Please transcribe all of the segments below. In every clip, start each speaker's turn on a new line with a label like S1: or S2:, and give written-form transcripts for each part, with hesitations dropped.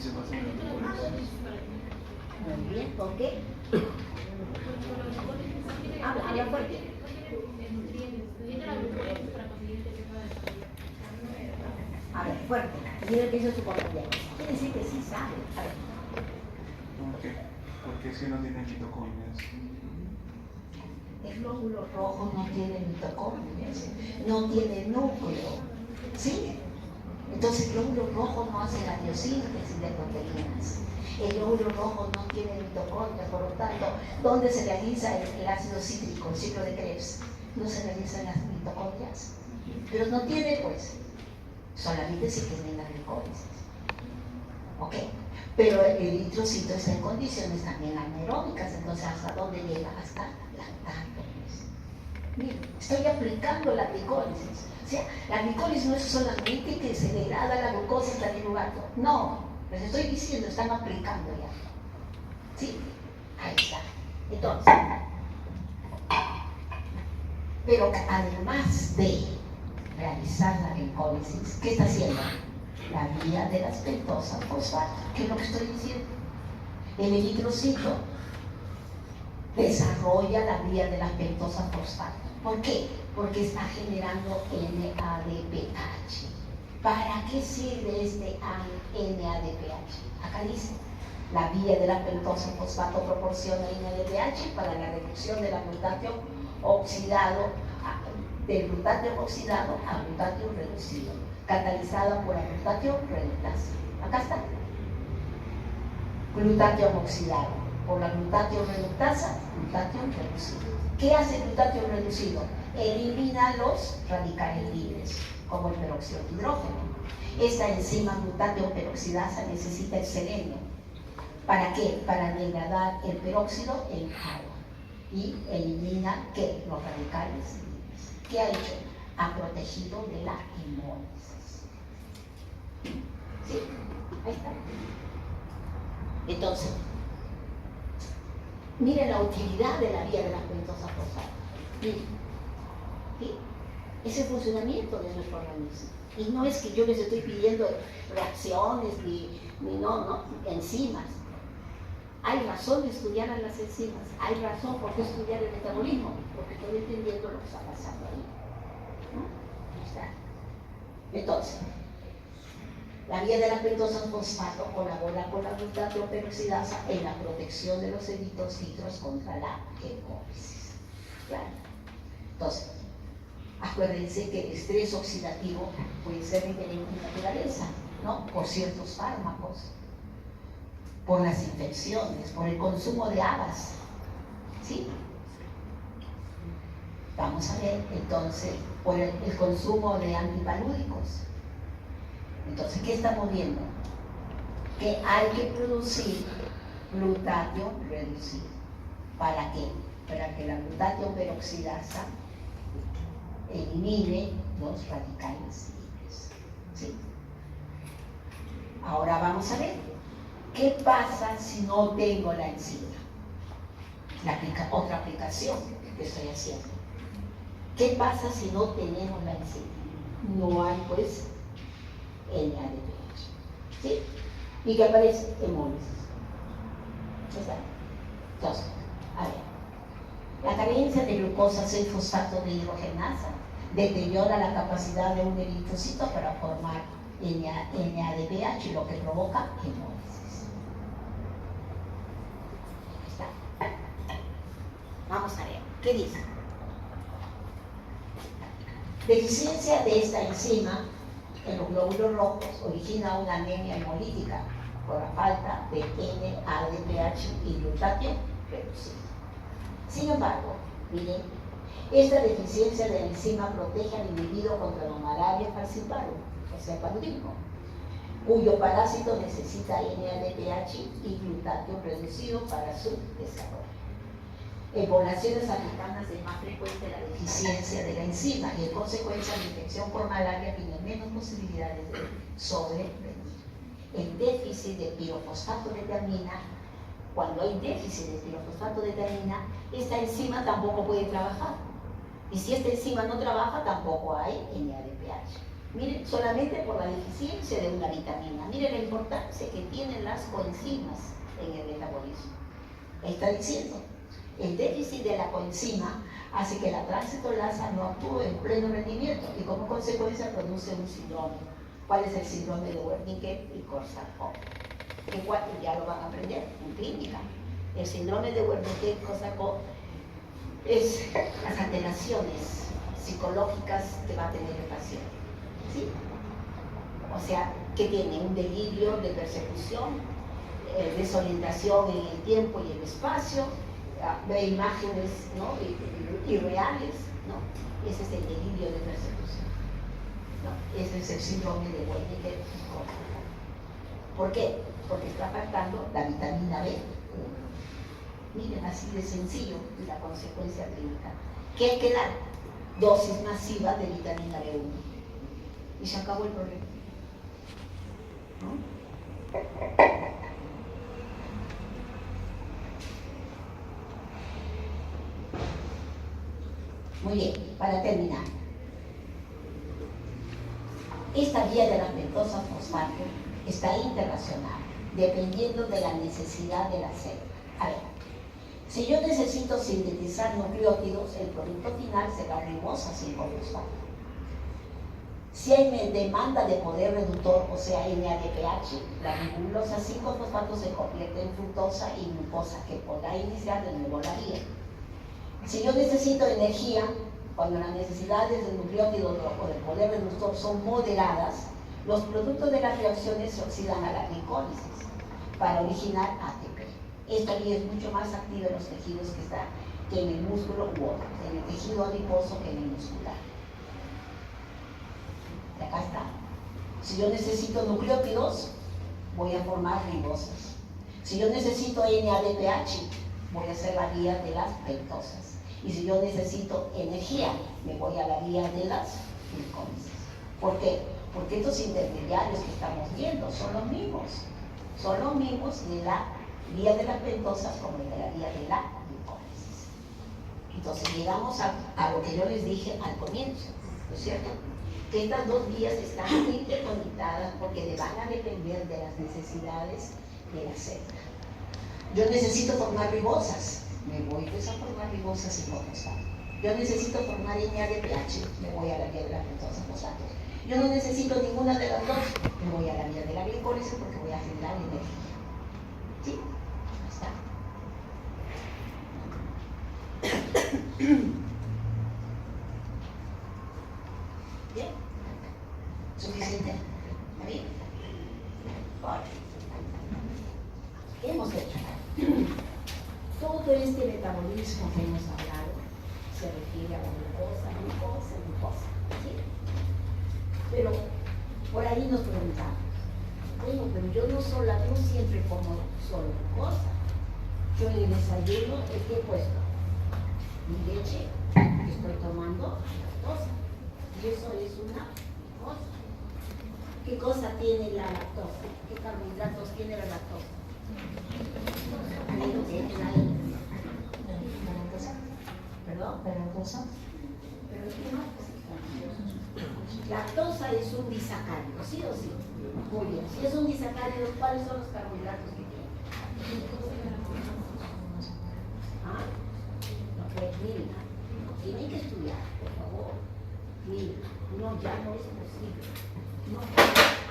S1: se basa en la glucólisis.
S2: Muy bien, ¿por qué? Habla fuerte. A ver, fuerte. Dile que eso es su colombiano. Quiere decir que sí sabe. A ver.
S1: ¿Por qué? Porque es que no tiene mitocondrias.
S2: El glóbulo rojo no tiene mitocondrias, no tiene núcleo, ¿sí? Entonces el glóbulo rojo no hace la biosíntesis de proteínas. El glóbulo rojo no tiene mitocondrias, por lo tanto, ¿dónde se realiza el ácido cítrico, el ciclo de Krebs? No se realizan las mitocondrias, pero no tiene, pues, solamente se tiene la glicólisis. ¿Ok? Pero el eritrocito está en condiciones también anaeróbicas, entonces ¿hasta dónde llega? Hasta lactándoles. Miren, estoy aplicando la glicólisis. O sea, la glicólisis no es solamente que se degrada la glucosa hasta el lugar. No, les estoy diciendo, están aplicando ya. ¿Sí? Ahí está. Entonces, pero además de realizar la glicólisis, ¿qué está haciendo? La vía de las pentosas fosfato. ¿Qué es lo que estoy diciendo? El eritrocito desarrolla la vía de las pentosas fosfato. ¿Por qué? Porque está generando NADPH. ¿Para qué sirve este NADPH? Acá dice, la vía de la pentosa fosfato proporciona NADPH para la reducción del glutatio oxidado, del glutatio oxidado a glutatio reducido, catalizada por la glutatio reductasa. Acá está. Glutatio oxidado por la glutatio reductasa, glutatio reducido. ¿Qué hace el glutatio reducido? Elimina los radicales libres, como el peróxido de hidrógeno. Esta enzima glutatio peroxidasa necesita el selenio. ¿Para qué? Para degradar el peróxido en agua y elimina ¿qué? Los radicales libres. ¿Qué ha hecho? Ha protegido de la hemólisis. ¿Sí? Ahí está. Entonces, miren la utilidad de la vía de las pentosas fosfato. Miren, ¿sí? Es el funcionamiento de nuestro organismo. Y no es que yo les estoy pidiendo reacciones ni no, enzimas. Hay razón de estudiar a las enzimas, hay razón por qué estudiar el metabolismo, porque estoy entendiendo lo que está pasando ahí. ¿No? Ahí está. Entonces, la vía de la pentosa fosfato colabora con la glutatio peroxidasa en la protección de los eritrocitos contra la hemólisis. ¿Claro? Entonces, acuérdense que el estrés oxidativo puede ser de diferente naturaleza, ¿no? Por ciertos fármacos, por las infecciones, por el consumo de habas, ¿sí? Vamos a ver, entonces, por el consumo de antipalúdicos. Entonces, ¿qué estamos viendo? Que hay que producir glutatio reducido. ¿Para qué? Para que la glutatio peroxidasa elimine los radicales libres. ¿Sí? Ahora vamos a ver. ¿Qué pasa si no tengo la enzima? Otra aplicación que estoy haciendo. ¿Qué pasa si no tenemos la enzima? No hay, pues, NADPH. ¿Sí? ¿Y qué aparece? Hemólisis. ¿Está? Entonces, a ver. La carencia de glucosa 6-fosfato de hidrogenasa deteriora la capacidad de un eritrocito para formar NADPH, lo que provoca hemólisis. Vamos a ver, ¿qué dice? Deficiencia de esta enzima en los glóbulos rojos origina una anemia hemolítica por la falta de NADPH y glutatio reducido. Sin embargo, miren, esta deficiencia de la enzima protege al individuo contra la malaria falciparum, o sea, paludismo, cuyo parásito necesita NADPH y glutatio reducido para su desarrollo. En poblaciones africanas es más frecuente la deficiencia de la enzima y en consecuencia la infección por malaria tiene menos posibilidades de sobrevenir. El déficit de pirofosfato determina, cuando hay déficit de pirofosfato determina, esta enzima tampoco puede trabajar. Y si esta enzima no trabaja, tampoco hay NADPH. Miren, solamente por la deficiencia de una vitamina. Miren la importancia que tienen las coenzimas en el metabolismo. Está diciendo, el déficit de la coenzima hace que la transitoolasa no actúe en pleno rendimiento y como consecuencia produce un síndrome. ¿Cuál es el síndrome de Wernicke y Korsakoff? Que ya lo van a aprender en clínica. El síndrome de Wernicke y Korsakoff es las alteraciones psicológicas que va a tener el paciente. ¿Sí? O sea, que tiene un delirio de persecución, desorientación en el tiempo y el espacio, ve imágenes, ¿no?, irreales, ¿no? Ese es el delirio de persecución, ¿no? Ese es el síndrome de Wernicke. ¿Por qué? Porque está faltando la vitamina B. Miren, así de sencillo la consecuencia clínica. ¿Qué hay que dar? Dosis masiva de vitamina B1. Y se acabó el problema. ¿No? Muy bien, para terminar. Esta vía de la pentosa fosfato está interrelacionada, dependiendo de la necesidad de la célula. A ver, si yo necesito sintetizar nucleótidos, el producto final será ribosa 5-fosfato. Si hay demanda de poder reductor, o sea, NADPH, la ribosa 5-fosfato se convierte en fructosa y glucosa, que podrá iniciar de nuevo la vía. Si yo necesito energía, cuando las necesidades del nucleótido o del poder reductor son moderadas, los productos de las reacciones se oxidan a la glicólisis para originar ATP. Esta vía es mucho más activa en los tejidos que en el músculo u otro, en el tejido adiposo que en el muscular. Y acá está. Si yo necesito nucleótidos, voy a formar ribosas. Si yo necesito NADPH, voy a hacer la vía de las pentosas. Y si yo necesito energía, me voy a la vía de las glicólisis. ¿Por qué? Porque estos intermediarios que estamos viendo son los mismos de la vía de las pentosas como de la vía de la glicólisis. Entonces llegamos a lo que yo les dije al comienzo, ¿no es cierto? Que estas dos vías están interconectadas porque van a depender de las necesidades de la célula. Yo necesito formar ribosas, me voy pues a formar ribosas 5-fosfato. Yo necesito formar NADPH, me voy a la vía de la pentosa fosfato. Yo no necesito ninguna de las dos, me voy a la vía de la glicólisis porque voy a generar energía. ¿Sí? Ahí está. ¿Bien? ¿Suficiente? ¿Está bien? Ahora, ¿qué hemos hecho? Todo este metabolismo que hemos hablado se refiere a la glucosa, ¿sí? Pero por ahí nos preguntamos, bueno, pero yo no siempre como solo glucosa. Yo en el desayuno, ¿qué he puesto? Mi leche, estoy tomando lactosa. Y eso es una cosa. ¿Qué cosa tiene la lactosa? ¿Qué carbohidratos tiene la lactosa? ¿Perdón? ¿Pero qué más? Lactosa es un disacárido, ¿sí o sí? Muy bien. Si es un disacárido, ¿cuáles son los carbohidratos que tiene? ¿Ah? Ok, mira, tienen que estudiar, por favor. Mira, no, ya no es posible. No,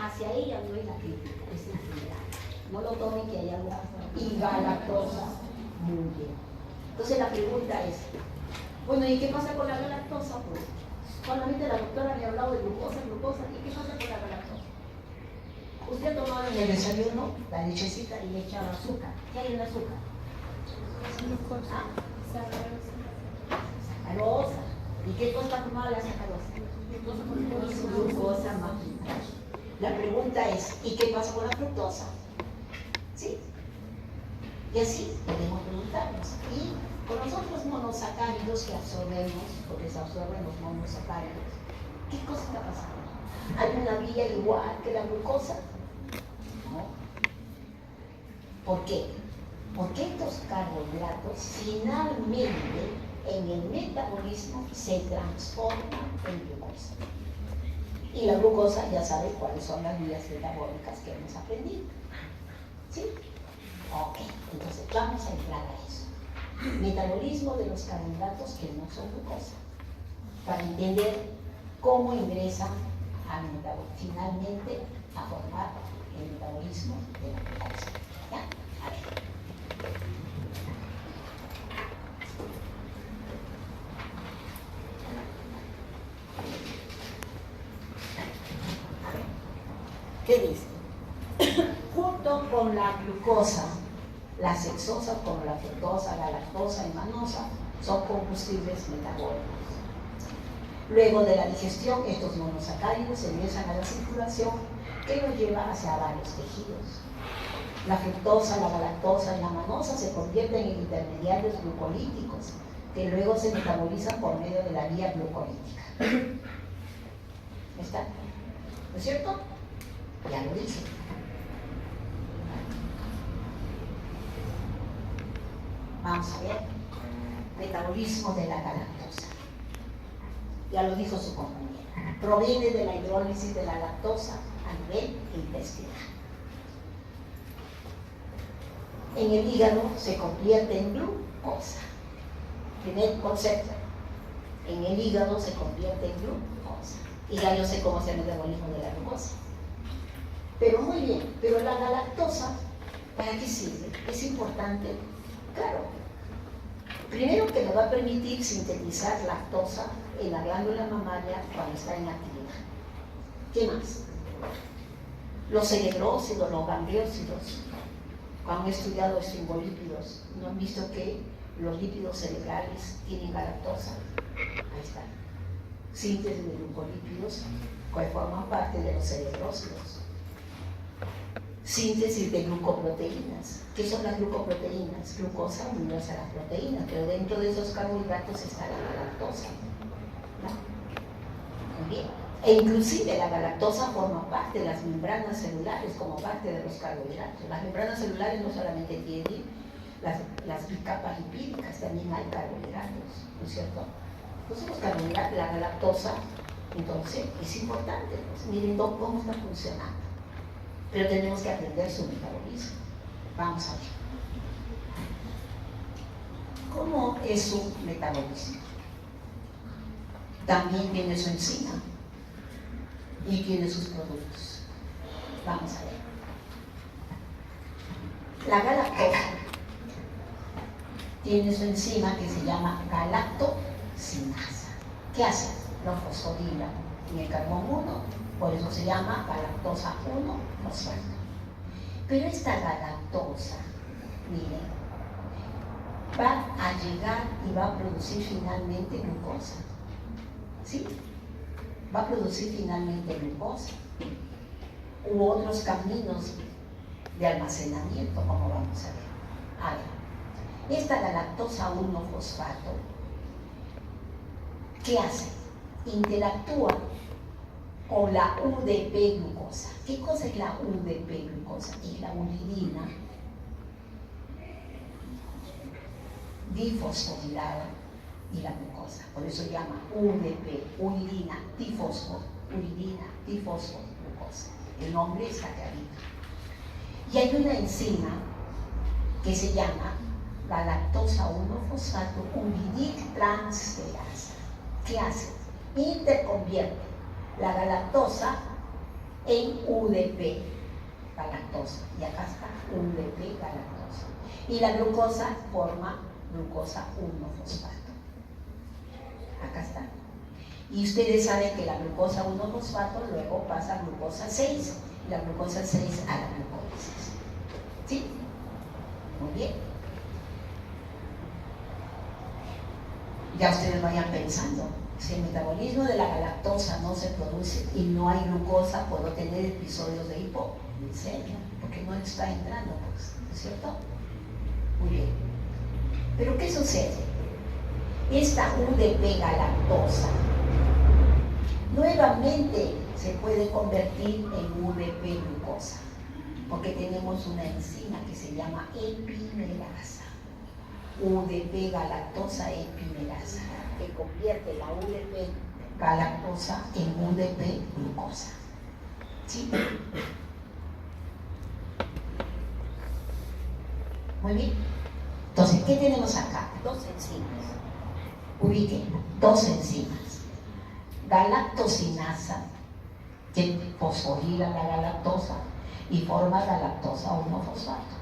S2: hacia ella no es la crítica, es en general. No lo tomen que hay algo y galactosa. Muy bien. Entonces la pregunta es, bueno, ¿y qué pasa con la galactosa? Pues solamente la doctora me ha hablado de glucosa, ¿y qué pasa con la galactosa? Usted ha tomado en el desayuno la lechecita y le echa azúcar. ¿Qué hay en el azúcar? Glucosa. Sacarosa. ¿Y qué cosa ha tomado la sacarosa? Glucosa marginal. La pregunta es, ¿y qué pasa con la fructosa? ¿Sí? Y así podemos preguntarnos. Y con los otros monosacáridos que absorbemos, porque se absorben los monosacáridos, ¿qué cosa está pasando? ¿Hay una vía igual que la glucosa? No. ¿Por qué? Porque estos carbohidratos finalmente en el metabolismo se transforman en glucosa. Y la glucosa ya sabe cuáles son las vías metabólicas que hemos aprendido. ¿Sí? Ok, entonces vamos a entrar a eso. Metabolismo de los carbohidratos que no son glucosa, para entender cómo ingresan finalmente a formar el metabolismo de la glucosa. ¿Ya? A ver. ¿Qué dice? Junto con la glucosa, las hexosas como la fructosa, la lactosa y manosa son combustibles metabólicos. Luego de la digestión, estos monosacáridos se ingresan a la circulación que los lleva hacia varios tejidos. La fructosa, la galactosa y la manosa se convierten en intermediarios glucolíticos que luego se metabolizan por medio de la vía glucolítica. ¿Está? ¿No es cierto? Ya lo dije. Vamos a ver. Metabolismo de la galactosa. Ya lo dijo su compañera. Proviene de la hidrólisis de la lactosa a nivel intestinal. En el hígado se convierte en glucosa. Primer concepto. En el hígado se convierte en glucosa. Y ya yo sé cómo es el metabolismo de la glucosa. Pero muy bien, pero la galactosa, ¿para qué sirve? Es importante, claro. Primero que nos va a permitir sintetizar lactosa en la glándula mamaria cuando está en actividad. ¿Qué más? Los cerebrócidos, los gangliósidos, cuando han estudiado esfingolípidos, ¿no han visto que los lípidos cerebrales tienen galactosa? Ahí está. Síntesis de glucolípidos que forman parte de los cerebrócidos. Síntesis de glucoproteínas. ¿Qué son las glucoproteínas? Glucosa unidas a las proteínas, pero dentro de esos carbohidratos está la galactosa. ¿No? Muy bien. E inclusive la galactosa forma parte de las membranas celulares como parte de los carbohidratos. Las membranas celulares no solamente tienen las bicapas lipídicas, también hay carbohidratos, ¿no es cierto? Entonces los carbohidratos, la galactosa, entonces es importante. Pues, miren cómo está funcionando. Pero tenemos que aprender su metabolismo. Vamos a ver. ¿Cómo es su metabolismo? También tiene su enzima y tiene sus productos. Vamos a ver. La galactosa tiene su enzima que se llama galactosinasa. ¿Qué hace? Lo fosforila en el carbón 1, por eso se llama galactosa 1-fosfato. Pero esta galactosa, miren, va a llegar y va a producir finalmente glucosa. ¿Sí? Va a producir finalmente glucosa u otros caminos de almacenamiento, como vamos a ver. A ver, esta galactosa 1-fosfato, ¿qué hace? Interactúa con la UDP glucosa. ¿Qué cosa es la UDP glucosa? Es la uridina difosforilada y la glucosa. Por eso se llama UDP, uridina difosfo, glucosa. El nombre está clarito. Y hay una enzima que se llama galactosa 1-fosfato uridinotransferasa. ¿Qué hace? Interconvierte la galactosa en UDP galactosa. Y acá está UDP galactosa. Y la glucosa forma glucosa 1-fosfato. Acá está. Y ustedes saben que la glucosa 1-fosfato luego pasa a glucosa 6. Y la glucosa 6 a la glucólisis. ¿Sí? Muy bien. Ya ustedes vayan pensando. Si el metabolismo de la galactosa no se produce y no hay glucosa, puedo tener episodios de hipoglucemia, porque no está entrando, pues, ¿no es cierto? Muy bien. Pero ¿qué sucede? Esta UDP galactosa nuevamente se puede convertir en UDP glucosa, porque tenemos una enzima que se llama epimerasa. UDP galactosa epimerasa, que convierte la UDP galactosa en UDP glucosa. ¿Sí? Muy bien. Entonces, ¿qué tenemos acá? Dos enzimas. Ubiquen, dos enzimas. Galactosinasa, que fosforila la galactosa y forma galactosa 1-fosfato.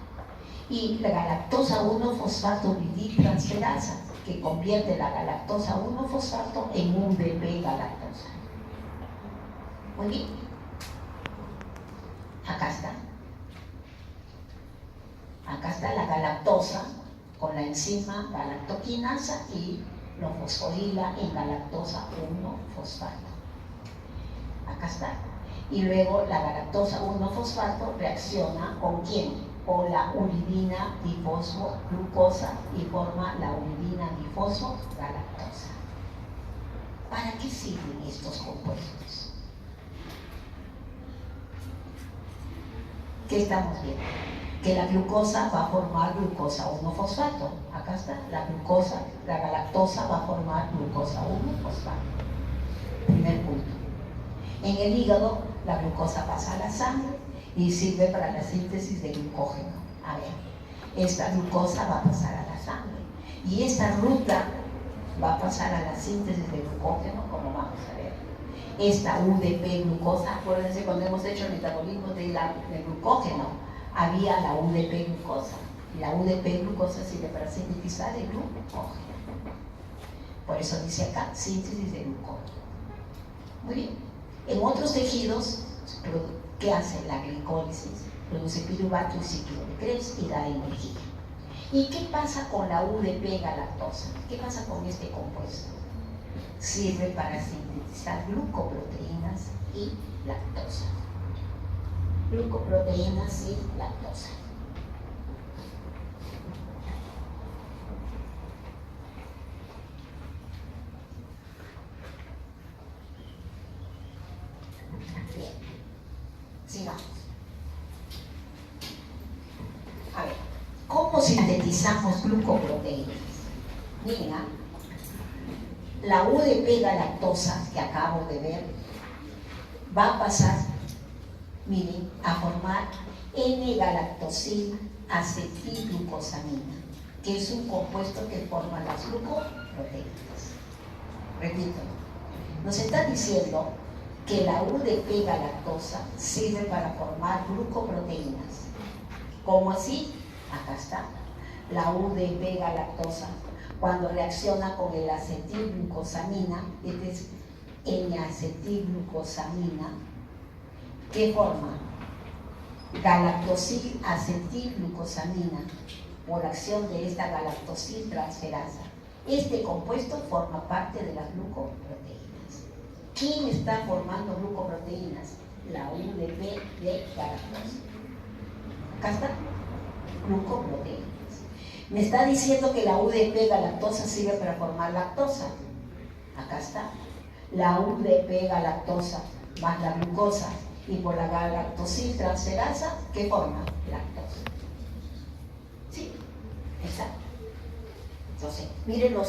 S2: Y la galactosa 1-fosfato uridiltransferasa, que convierte la galactosa 1-fosfato en un UDP galactosa. Muy bien. Acá está. Acá está la galactosa con la enzima galactoquinasa y lo fosforila en galactosa 1-fosfato. Acá está. Y luego la galactosa 1-fosfato reacciona ¿con quién? Con la uridina difosfoglucosa y forma la uridina difosfogalactosa. ¿Para qué sirven estos compuestos? ¿Qué estamos viendo? Que la glucosa va a formar glucosa 1-fosfato. Acá está, la glucosa, la galactosa va a formar glucosa 1-fosfato. Primer punto. En el hígado, la glucosa pasa a la sangre y sirve para la síntesis de glucógeno. A ver, esta glucosa va a pasar a la sangre y esta ruta va a pasar a la síntesis de glucógeno, como vamos a ver. Esta UDP glucosa, acuérdense cuando hemos hecho el metabolismo del glucógeno, había la UDP glucosa. Y la UDP glucosa sirve para sintetizar el glucógeno. Por eso dice acá, síntesis de glucógeno. Muy bien. En otros tejidos, ¿qué hace la glicólisis? Produce piruvato y ciclo de Krebs y da energía. ¿Y qué pasa con la UDP galactosa? ¿Qué pasa con este compuesto? Sirve para sintetizar glucoproteínas y lactosa. Glucoproteínas y lactosa. Bien, sigamos. A ver, ¿cómo sintetizamos glucoproteínas? Miren, la UDP galactosa que acabo de ver va a pasar, miren, a formar N-galactosil acetilglucosamina, que es un compuesto que forma las glucoproteínas. Repito, nos está diciendo que la UDP galactosa sirve para formar glucoproteínas. ¿Cómo así? Acá está. La UDP galactosa, cuando reacciona con el acetilglucosamina, este es N-acetilglucosamina, ¿qué forma? Galactosil acetilglucosamina, por acción de esta galactosil transferasa. Este compuesto forma parte de las glucoproteínas. ¿Quién está formando glucoproteínas? La UDP de galactosa. Acá está, glucoproteínas. Me está diciendo que la UDP galactosa sirve para formar lactosa. Acá está, la UDP galactosa más la glucosa y por la galactosil transferasa, ¿qué forma? Lactosa. ¿Sí? Exacto. Entonces, miren los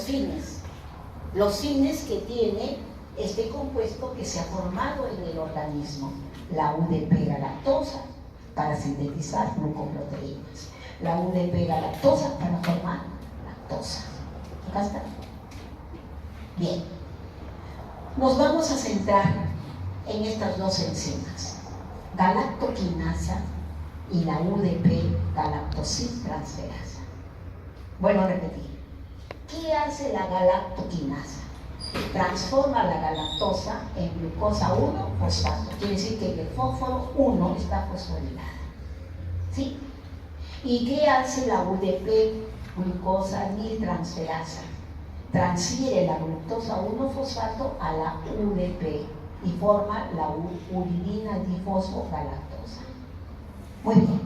S2: fines que tiene este compuesto que se ha formado en el organismo. La UDP galactosa para sintetizar glucoproteínas. La UDP galactosa para formar lactosa. Acá está. Bien. Nos vamos a centrar en estas dos enzimas, galactoquinasa y la UDP galactosil transferasa. Vuelvo a repetir. ¿Qué hace la galactoquinasa? Transforma la galactosa en glucosa 1-fosfato. Quiere decir que el fósforo 1 está fosforilada. ¿Sí? ¿Y qué hace la UDP glucosa transferasa? Transfiere la glucosa 1-fosfato a la UDP y forma la uridina difosfogalactosa. Muy bien.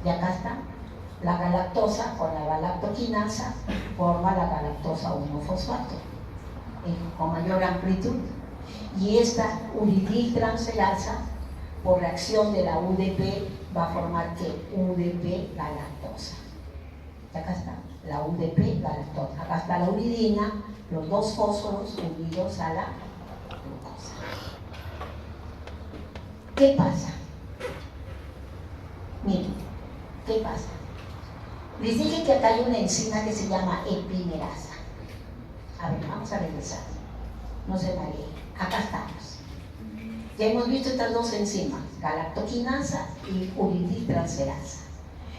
S2: Y acá está. La galactosa con la galactoquinasa forma la galactosa 1-fosfato con mayor amplitud. Y esta uridiltransferasa, por reacción de la UDP, va a formar que UDP galactosa. Y acá está, la UDP galactosa. Acá está la uridina, los dos fósforos unidos a la glucosa. ¿Qué pasa? Miren, ¿qué pasa? Les dije que acá hay una enzima que se llama epimerasa. A ver, vamos a regresar. No se mareen. Acá estamos. Ya hemos visto estas dos enzimas, galactoquinasa y uridinotransferasa.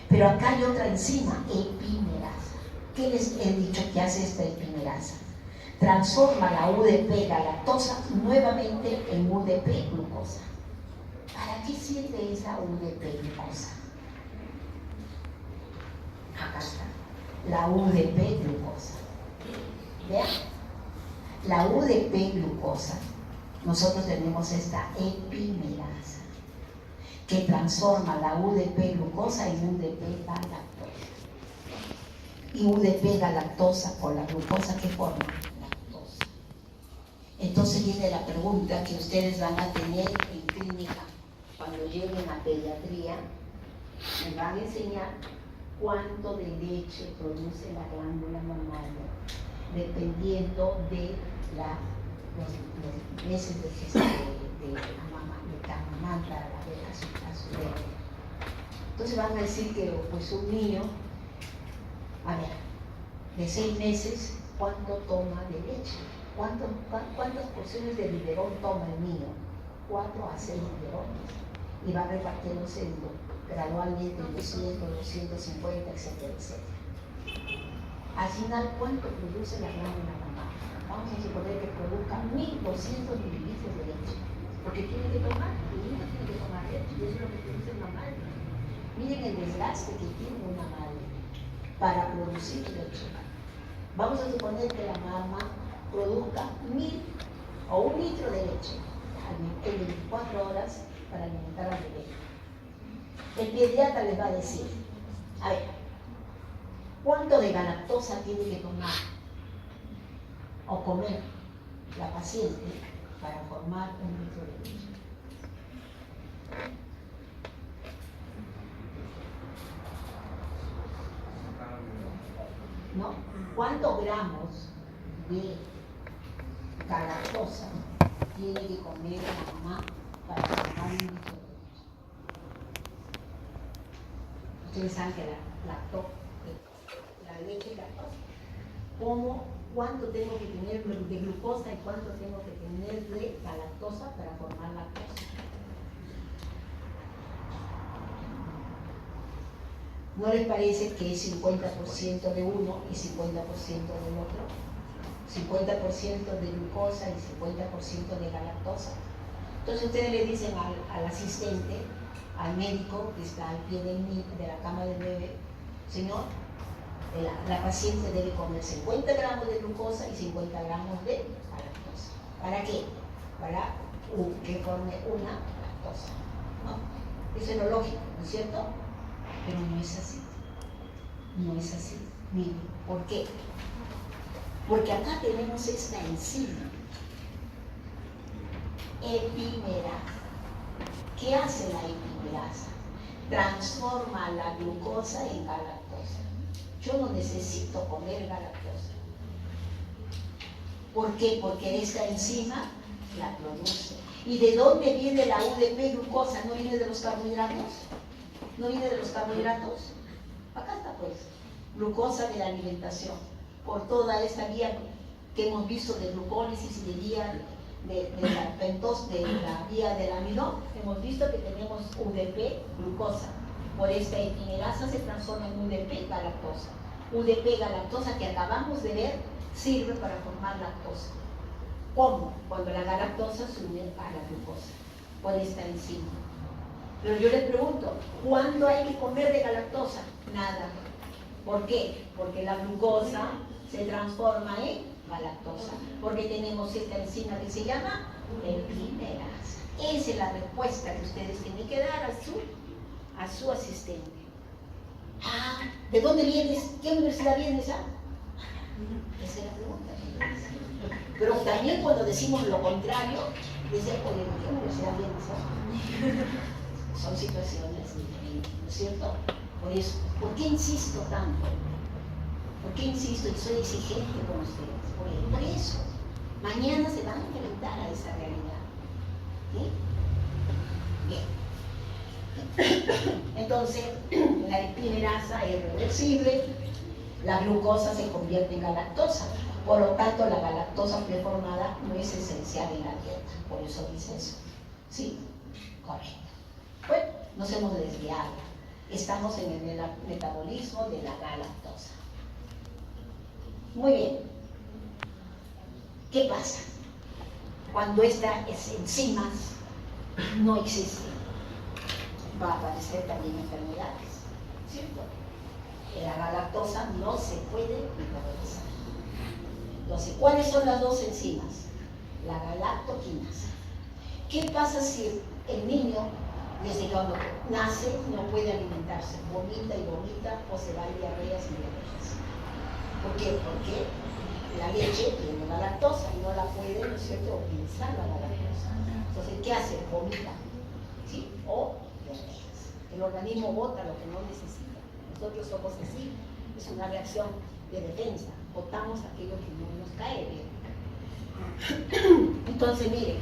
S2: Pero acá hay otra enzima, epimerasa. ¿Qué les he dicho que hace esta epimerasa? Transforma la UDP galactosa nuevamente en UDP glucosa. ¿Para qué sirve esa UDP glucosa? Acá está, la UDP glucosa. Vean, la UDP glucosa, nosotros tenemos esta epimerasa que transforma la UDP glucosa en UDP galactosa. Y UDP galactosa por la glucosa, ¿qué forma? Lactosa. Entonces viene la pregunta que ustedes van a tener en clínica cuando lleguen a pediatría. Me van a enseñar cuánto de leche produce la glándula mamaria dependiendo de los meses de gestación de la amamanta a su bebé. Entonces van a decir que pues un niño, a ver, de 6 meses, ¿cuánto toma de leche? ¿Cuántas porciones de biberón toma el niño? 4 a 6 biberones. Y va repartiéndose gradualmente en 200, 250, etcétera, etcétera. Al final, ¿cuánto produce la glándula mamaria? Vamos a suponer que produzca 1200 mililitros de leche, porque tiene que tomar, el niño tiene que tomar leche, y eso es lo que produce una madre. Miren el desgaste que tiene una madre para producir leche. Vamos a suponer que la mamá produzca 1000 o 1 litro de leche en 24 horas para alimentar al bebé. El pediatra les va a decir, a ver, ¿cuánto de galactosa tiene que tomar o comer la paciente para formar 1 litro de leche? ¿No? ¿Cuántos gramos de galactosa tiene que comer la mamá para formar 1 litro de leche? Ustedes saben que la leche lactosa, ¿cuánto tengo que tener de glucosa y cuánto tengo que tener de galactosa para formar lactosa? ¿No les parece que es 50% de uno y 50% del otro? 50% de glucosa y 50% de galactosa. Entonces ustedes le dicen al asistente, al médico que está al pie de la cama del bebé, señor, la paciente debe comer 50 gramos de glucosa y 50 gramos de galactosa. ¿Para qué? Para que forme una lactosa, ¿no? Eso es lo lógico, ¿no es cierto? Pero no es así. No es así. Miren, ¿por qué? Porque acá tenemos esta enzima, epimerasa. ¿Qué hace la epimerasa? Transforma la glucosa en galactosa. Yo no necesito comer galactosa. ¿Por qué? Porque esta enzima la produce. ¿Y de dónde viene la UDP glucosa? ¿No viene de los carbohidratos? ¿No viene de los carbohidratos? Acá está pues, glucosa de la alimentación. Por toda esta vía que hemos visto de glucólisis y de vía de la vía del amidón, hemos visto que tenemos UDP glucosa. Por esta epimerasa se transforma en UDP galactosa. UDP galactosa que acabamos de ver sirve para formar lactosa. ¿Cómo? Cuando la galactosa se une a la glucosa por esta enzima. Pero yo les pregunto, ¿cuándo hay que comer de galactosa? Nada. ¿Por qué? Porque la glucosa se transforma en galactosa, porque tenemos esta enzima que se llama epimerasa. Esa es la respuesta que ustedes tienen que dar a su asistente. Ah, ¿de dónde vienes? ¿Qué universidad vienes? Esa es la pregunta. Pero también cuando decimos lo contrario, dicen, oye, ¿de qué universidad vienes? Son situaciones diferentes, ¿no es cierto? Por eso, ¿por qué insisto tanto? ¿Por qué insisto y soy exigente con ustedes? Por eso. Mañana se van a enfrentar a esa realidad. ¿Sí? Bien. Entonces, la epimerasa es reversible, la glucosa se convierte en galactosa. Por lo tanto, la galactosa preformada no es esencial en la dieta. Por eso dice eso. ¿Sí? Correcto. Bueno, nos hemos desviado. Estamos en el metabolismo de la galactosa. Muy bien. ¿Qué pasa? Cuando estas enzimas no existen, va a aparecer también enfermedades, ¿cierto? La galactosa no se puede metabolizar. Entonces, ¿cuáles son las dos enzimas? La galactoquinasa. ¿Qué pasa si el niño, desde cuando nace, no puede alimentarse? Vomita y vomita o se va a diarreas y diarreas. ¿Por qué? Porque la leche tiene la lactosa y no la puede, ¿no es cierto?, utilizar la galactosa. Entonces, ¿qué hace? Vomita, ¿sí? O diarreas. El organismo bota lo que no necesita. Nosotros somos así. Es una reacción de defensa. Botamos aquello que no nos cae bien. Entonces, miren,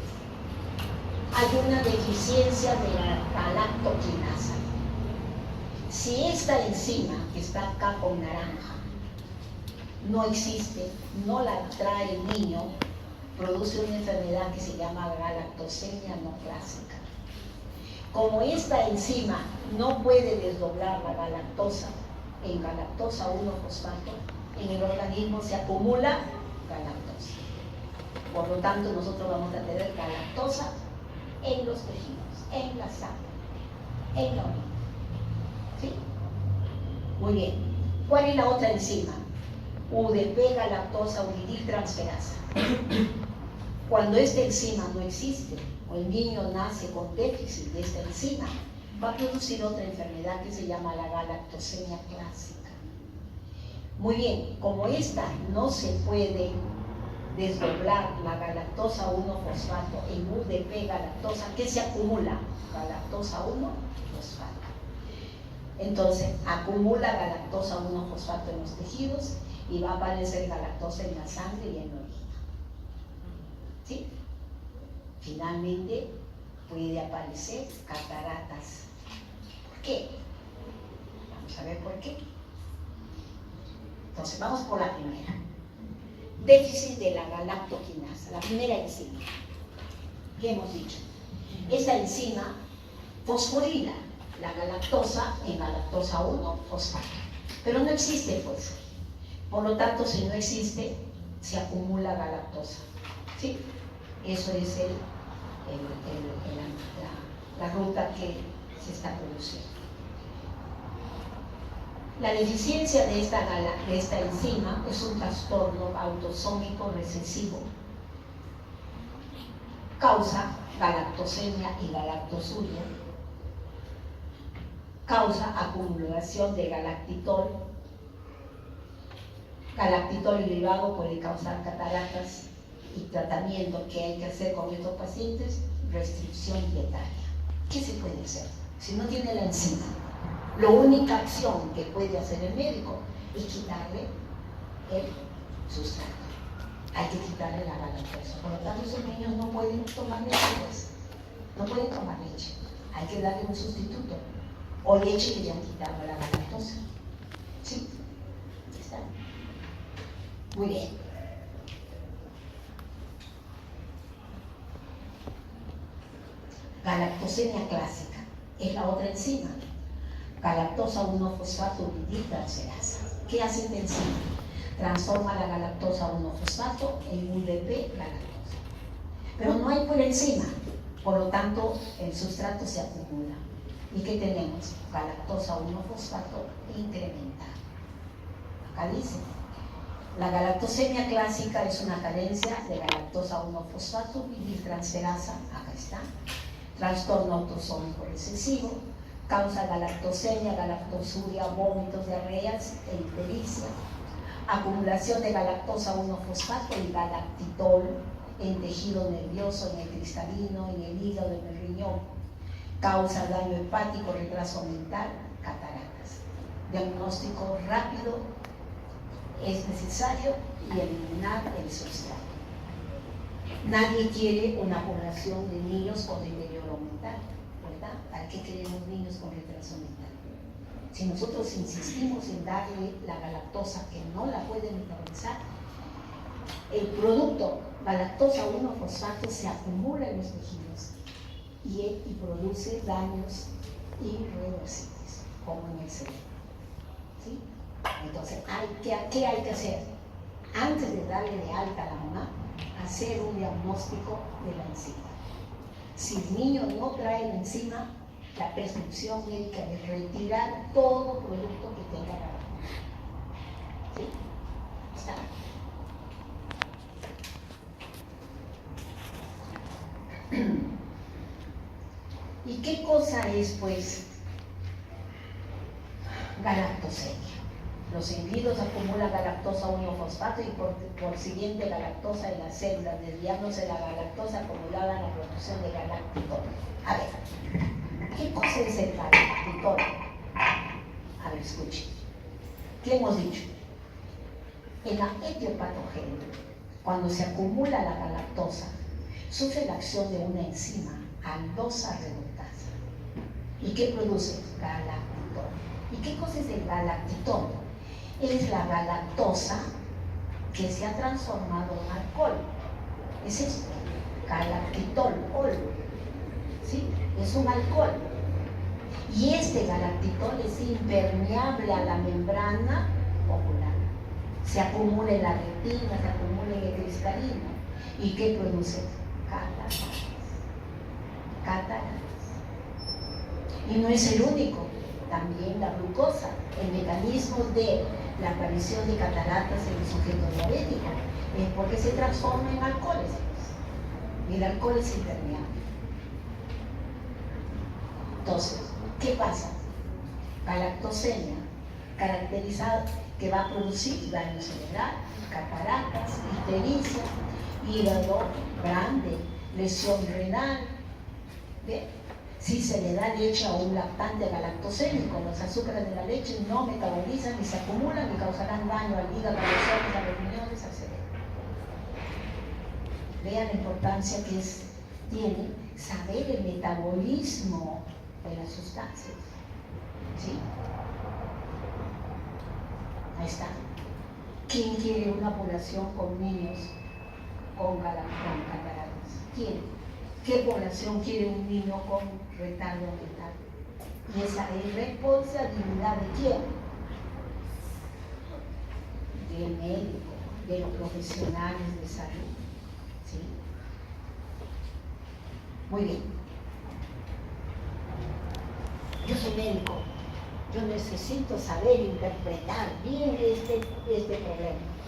S2: hay una deficiencia de la galactoquinasa. Si esta enzima que está acá con naranja no existe, no la trae el niño, produce una enfermedad que se llama galactosemia no clásica. Como esta enzima no puede desdoblar la galactosa en galactosa 1-fosfato, en el organismo se acumula galactosa. Por lo tanto, nosotros vamos a tener galactosa en los tejidos, en la sangre, en la orina. ¿Sí? Muy bien. ¿Cuál es la otra enzima? UDP galactosa uridiltransferasa. Cuando esta enzima no existe o el niño nace con déficit de esta enzima, va a producir otra enfermedad que se llama la galactosemia clásica. Muy bien, como esta no se puede desdoblar la galactosa 1-fosfato en UDP galactosa, ¿qué se acumula? Galactosa 1-fosfato. Entonces, acumula galactosa 1-fosfato en los tejidos y va a aparecer galactosa en la sangre y en la orina. ¿Sí? Finalmente, puede aparecer cataratas. ¿Por qué? Vamos a ver por qué. Entonces, vamos por la primera. Déficit de la galactoquinasa, la primera enzima. ¿Qué hemos dicho? Esta enzima fosforila la galactosa en galactosa 1-fosfato. Pero no existe, pues. Por lo tanto, si no existe, se acumula galactosa. ¿Sí? Eso es la ruta que se está produciendo. La deficiencia de esta enzima es un trastorno autosómico recesivo. Causa galactosemia y galactosuria. Causa acumulación de galactitol. Galactitol elevado puede causar cataratas y tratamiento que hay que hacer con estos pacientes, restricción dietaria. ¿Qué se puede hacer? Si no tiene la enzima, la única acción que puede hacer el médico es quitarle el sustrato. Hay que quitarle la galactosa. Por lo tanto, esos niños no pueden tomar leche, pues. No pueden tomar leche. Hay que darle un sustituto. O leche que ya han quitado la galactosa. ¿Sí? ¿Está? Muy bien. Galactosemia clásica es la otra enzima. Galactosa 1-fosfato uridiltransferasa. ¿Qué hace esta enzima? Transforma la galactosa 1-fosfato en UDP galactosa. Pero no hay por enzima, por lo tanto el sustrato se acumula. ¿Y qué tenemos? Galactosa 1-fosfato incrementada. Acá dice, la galactosemia clásica es una carencia de galactosa 1-fosfato uridiltransferasa. Acá está. Trastorno autosómico recesivo. Causa galactosemia, galactosuria, vómitos, diarreas e ictericia. Acumulación de galactosa 1-fosfato y galactitol en tejido nervioso, en el cristalino, en el hígado, en el riñón. Causa daño hepático, retraso mental, cataratas. Diagnóstico rápido es necesario y eliminar el sustrato. Nadie quiere una población de niños con deterioro mental, ¿verdad? ¿Para qué queremos niños con retraso mental? Si nosotros insistimos en darle la galactosa que no la puede metabolizar, el producto galactosa 1-fosfato se acumula en los tejidos y produce daños irreversibles, como en el cerebro. ¿Sí? Entonces, ¿qué hay que hacer? Antes de darle de alta a la mamá, hacer un diagnóstico de la enzima. Si el niño no trae la enzima, la prescripción médica es retirar todo producto que tenga galactosa. ¿Sí? Está. ¿Y qué cosa es, pues, galactosemia? Los individuos acumulan galactosa 1-fosfato y por siguiente galactosa en las células, desviándose la galactosa acumulada en la producción de galactitol. A ver, ¿qué cosa es el galactitol? A ver, escuchen. ¿Qué hemos dicho? En la etiopatogenia, cuando se acumula la galactosa, sufre la acción de una enzima, aldosa reductasa. ¿Y qué produce? Galactitol. ¿Y qué cosa es el galactitol? Es la galactosa que se ha transformado en alcohol. Es esto, galactitol, ¿sí? Es un alcohol. Y este galactitol es impermeable a la membrana ocular. Se acumula en la retina, se acumula en el cristalino. ¿Y qué produce? Cataratas. Y no es el único, también la glucosa, el mecanismo de la aparición de cataratas en el sujeto diabético es porque se transforma en alcoholes. Y el alcohol es impermeable. Entonces, ¿qué pasa? Galactosemia, caracterizada, que va a producir daño cerebral, cataratas, ictericia, hígado grande, lesión renal. ¿Ve? Si se le da leche a un lactante galactosémico, los azúcares de la leche no metabolizan ni se acumulan y causarán daño al hígado, a los ojos, a los riñones, al cerebro. Vean la importancia que tiene saber el metabolismo de las sustancias. ¿Sí? Ahí está. ¿Quién quiere una población con niños con cataratas? ¿Quién? ¿Qué población quiere un niño con retardo mental? Y esa es responsabilidad de quién? Del médico, de los profesionales de salud. ¿Sí? Muy bien. Yo soy médico. Yo necesito saber interpretar bien este problema.